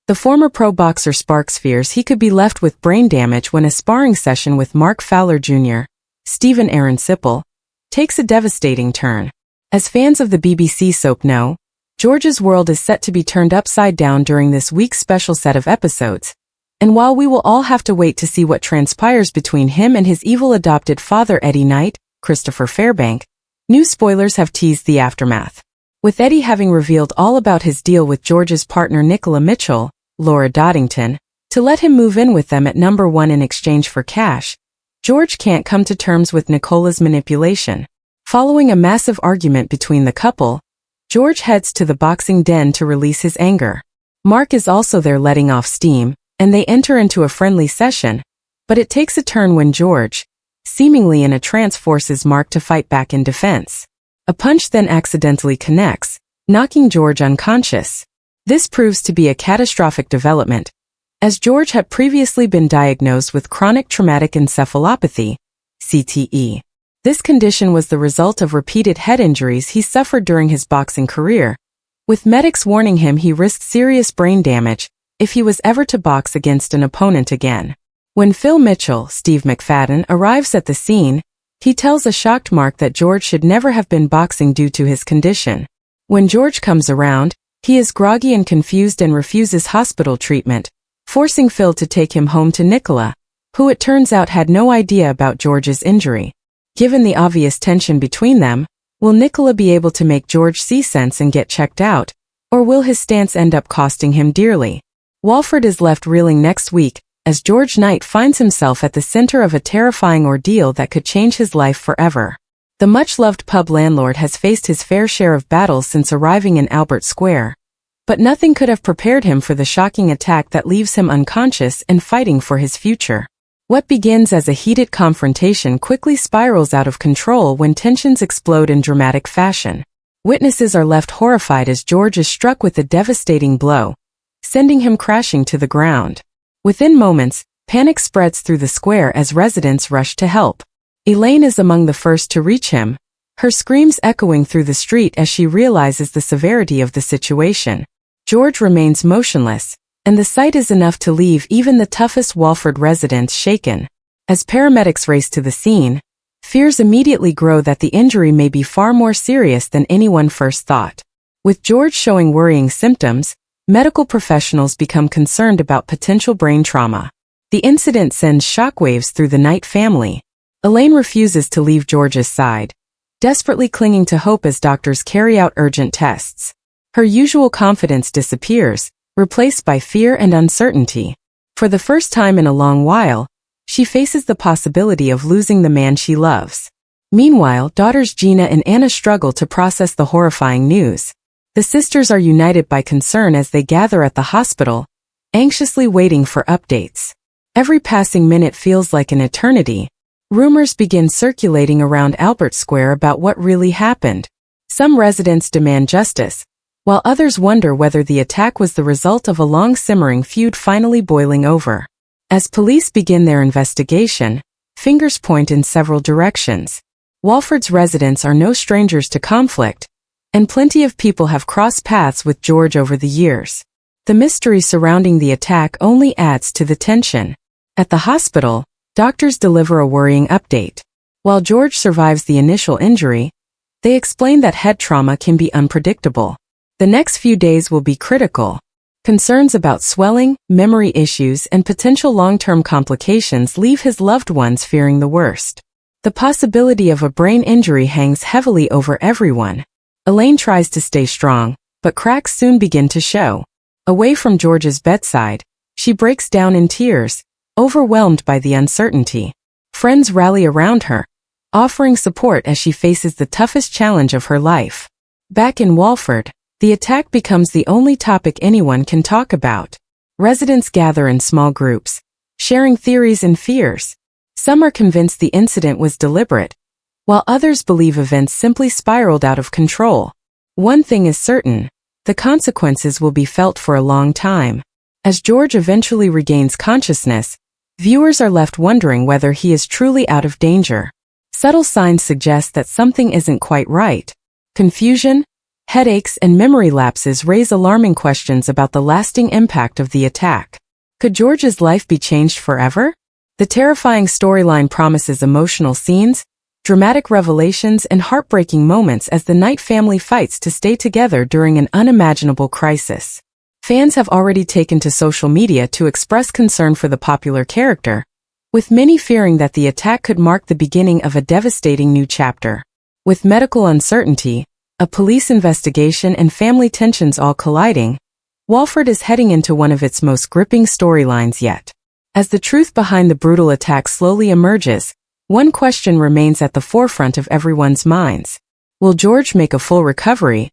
The former pro boxer Sparks fears he could be left with brain damage when a sparring session with Mark Fowler Jr., Stephen Aaron Sipple, takes a devastating turn. As fans of the BBC soap know, George's world is set to be turned upside down during this week's special set of episodes. And while we will all have to wait to see what transpires between him and his evil adopted father Eddie Knight, Christopher Fairbank, new spoilers have teased the aftermath. With Eddie having revealed all about his deal with George's partner Nicola Mitchell, Laura Doddington, to let him move in with them at number 1 in exchange for cash, George can't come to terms with Nicola's manipulation. Following a massive argument between the couple, George heads to the boxing den to release his anger. Mark is also there letting off steam, and they enter into a friendly session, but it takes a turn when George, seemingly in a trance, forces Mark to fight back in defense. A punch then accidentally connects, knocking George unconscious. This proves to be a catastrophic development, as George had previously been diagnosed with chronic traumatic encephalopathy, CTE. This condition was the result of repeated head injuries he suffered during his boxing career, with medics warning him he risked serious brain damage if he was ever to box against an opponent again. When Phil Mitchell, Steve McFadden, arrives at the scene, he tells a shocked Mark that George should never have been boxing due to his condition. When George comes around, he is groggy and confused and refuses hospital treatment, forcing Phil to take him home to Nicola, who it turns out had no idea about George's injury. Given the obvious tension between them, will Nicola be able to make George see sense and get checked out, or will his stance end up costing him dearly? Walford is left reeling next week, as George Knight finds himself at the center of a terrifying ordeal that could change his life forever. The much-loved pub landlord has faced his fair share of battles since arriving in Albert Square, but nothing could have prepared him for the shocking attack that leaves him unconscious and fighting for his future. What begins as a heated confrontation quickly spirals out of control when tensions explode in dramatic fashion. Witnesses are left horrified as George is struck with a devastating blow, sending him crashing to the ground. Within moments, panic spreads through the square as residents rush to help. Elaine is among the first to reach him, her screams echoing through the street as she realizes the severity of the situation. George remains motionless, and the sight is enough to leave even the toughest Walford residents shaken. As paramedics race to the scene, fears immediately grow that the injury may be far more serious than anyone first thought. With George showing worrying symptoms, medical professionals become concerned about potential brain trauma. The incident sends shockwaves through the Knight family. Elaine refuses to leave George's side, desperately clinging to hope as doctors carry out urgent tests. Her usual confidence disappears, replaced by fear and uncertainty. For the first time in a long while, she faces the possibility of losing the man she loves. Meanwhile, daughters Gina and Anna struggle to process the horrifying news. The sisters are united by concern as they gather at the hospital, anxiously waiting for updates. Every passing minute feels like an eternity. Rumors begin circulating around Albert Square about what really happened. Some residents demand justice, while others wonder whether the attack was the result of a long-simmering feud finally boiling over. As police begin their investigation, fingers point in several directions. Walford's residents are no strangers to conflict, and plenty of people have crossed paths with George over the years. The mystery surrounding the attack only adds to the tension. At the hospital, doctors deliver a worrying update. While George survives the initial injury, they explain that head trauma can be unpredictable. The next few days will be critical. Concerns about swelling, memory issues, and potential long-term complications leave his loved ones fearing the worst. The possibility of a brain injury hangs heavily over everyone. Elaine tries to stay strong, but cracks soon begin to show. Away from George's bedside, she breaks down in tears, overwhelmed by the uncertainty. Friends rally around her, offering support as she faces the toughest challenge of her life. Back in Walford, the attack becomes the only topic anyone can talk about. Residents gather in small groups, sharing theories and fears. Some are convinced the incident was deliberate, while others believe events simply spiraled out of control. One thing is certain, the consequences will be felt for a long time. As George eventually regains consciousness, viewers are left wondering whether he is truly out of danger. Subtle signs suggest that something isn't quite right. Confusion, Headaches and memory lapses raise alarming questions about the lasting impact of the attack. Could George's life be changed forever? The terrifying storyline promises emotional scenes, dramatic revelations, and heartbreaking moments as the Knight family fights to stay together during an unimaginable crisis. Fans have already taken to social media to express concern for the popular character, with many fearing that the attack could mark the beginning of a devastating new chapter. With medical uncertainty, a police investigation, and family tensions all colliding, Walford is heading into one of its most gripping storylines yet. As the truth behind the brutal attack slowly emerges, one question remains at the forefront of everyone's minds. Will George make a full recovery?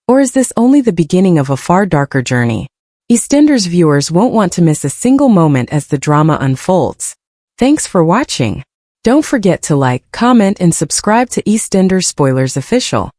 Or is this only the beginning of a far darker journey? EastEnders viewers won't want to miss a single moment as the drama unfolds. Thanks for watching. Don't forget to like, comment, and subscribe to EastEnders Spoilers Official.